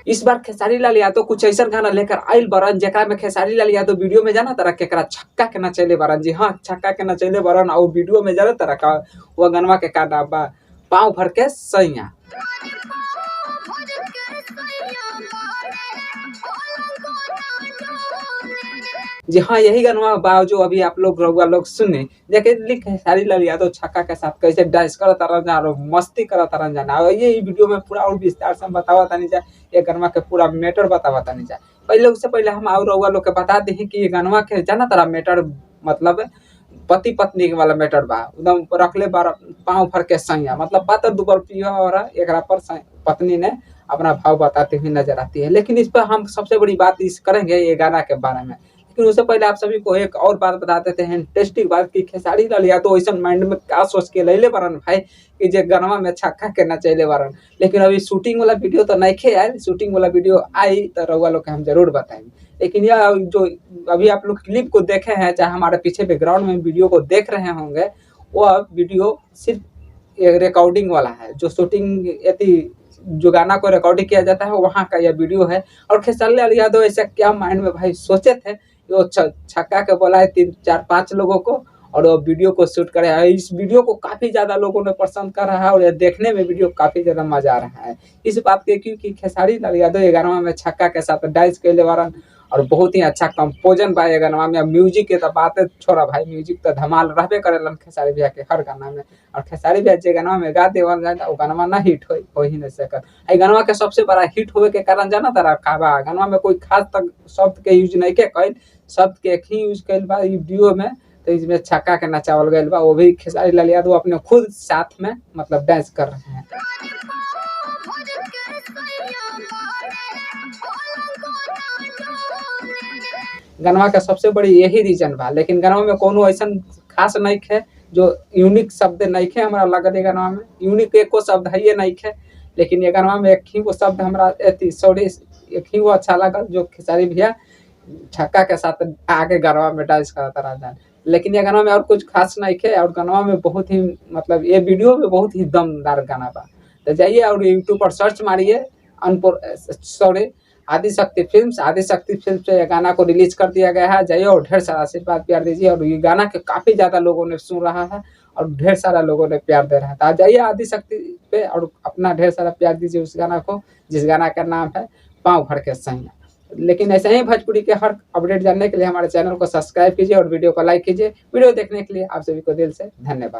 इस बार खेसारी लाल यादव कुछ ऐसा गाना लेकर आइल बरन जेकरा में खेसारी लाल यादव वीडियो में जाना तरह केकरा छक्का के नचैले बरन। जी हाँ, छक्का के नचैले बरन और वीडियो में जाना तरह का वो गनवा के का नाम बा, पाँव भर के सैया। जी हाँ, यही गाना बा जो अभी आप लोग रउआ लोग सुने। देखिए खेसारी लाल यादव छक्का के साथ कैसे डांस करत तारन जा और मस्ती करत तारन जा। और ये वीडियो में पूरा और विस्तार से हम बतावा तानी जा, ये गाना के पूरा मैटर बतावा तानी जा। पहले उससे पहले हम और रउआ लोग के बता दें कि ये गाना के जाना तारा मैटर मतलब पति पत्नी वाला मैटर बा। एकदम रखले बार पाँव भर के सैया मतलब पातर दुबर पिया और एकरा पर पत्नी ने अपना भाव बताते हुए नजर आती है। लेकिन इस पर हम सबसे बड़ी बात इस करेंगे ये गाना के बारे में। लेकिन उससे पहले आप सभी को एक और बात बता देते हैं, इंटरेस्टिंग बात कि खेसारी लाल यादव ऐसा माइंड में क्या सोच के लैले बरन भाई कि जे गनवा में छक्का के नचैले बरन। लेकिन अभी शूटिंग वाला वीडियो तो नहीं आयल, शूटिंग वाला वीडियो आई तो रउआ लोग के हम जरूर बताएंगे। लेकिन यह जो अभी आप लोग क्लिप को देखे हैं, चाहे हमारे पीछे बैकग्राउंड में वीडियो को देख रहे होंगे, वह वीडियो सिर्फ रिकॉर्डिंग वाला है। जो शूटिंग जो गाना को रिकॉर्डिंग किया जाता है वहाँ का यह वीडियो है। और खेसारी लाल यादव ऐसा क्या माइंड में भाई सोचे थे, वो छक्का के बोला है 3-4-5 लोगों को और वो वीडियो को शूट करे है। इस वीडियो को काफी ज्यादा लोगों ने पसंद कर रहा है और ये देखने में वीडियो काफी ज्यादा मजा आ रहा है। इस बात के क्योंकि खेसारी लाल यादव ये गाना में छक्का के साथ डांस कैले बारन और बहुत ही अच्छा कंपोजन बा ये गाना में। म्यूजिक के तो बात छोड़ा भाई, म्यूजिक तो धमाल रहबे करेलन खेसारी भैया के हर गाना में। और खेसारी भैया जे गाना में गा देवल जाए वो गाना ना हिट हो ही नहीं सकत। आई गाना के सबसे बड़ा हिट होवे के कारण जाना तारा का बा, गाना में कोई खास तक शब्द के यूज नहीं के कइल, शब्द के एक ही यूज कइल बा वीडियो में। तो इसमें छक्का के नचावल गइल बा, वो भी खेसारी लाल यादव अपने खुद साथ में मतलब डांस कर रहे हैं। गनवा का सबसे बड़ी यही रीजन बा। लेकिन गनवा में कोनो ऐसा खास नहीं है जो यूनिक शब्द नहीं है। हमारा लगल गनवा में यूनिक एको शब्द है ये नहीं है। लेकिन ये गनवा में एक ही वो शब्द हमारा सॉरी एक ही वो अच्छा लगा जो खेसारी भैया छक्का के साथ आगे गनवा में डांस करता रहा। लेकिन ये गाना में और कुछ खास नहीं है। और गाना में बहुत ही मतलब ये वीडियो में बहुत ही दमदार गाना बा। तो जाइए और यूट्यूब पर सर्च मारिए आदिशक्ति फिल्म्स। आदिशक्ति फिल्म से ये गाना को रिलीज कर दिया गया है। जाइए और ढेर सारा आशीर्वाद प्यार दीजिए। और ये गाना के काफी ज्यादा लोगों ने सुन रहा है और ढेर सारा लोगों ने प्यार दे रहा है। तो जाइए आदिशक्ति पे और अपना ढेर सारा प्यार दीजिए उस गाना को, जिस गाना का नाम है पाँव भर के सैया। लेकिन ऐसे ही भोजपुरी के हर अपडेट जानने के लिए हमारे चैनल को सब्सक्राइब कीजिए और वीडियो को लाइक कीजिए। वीडियो देखने के लिए आप सभी को दिल से धन्यवाद।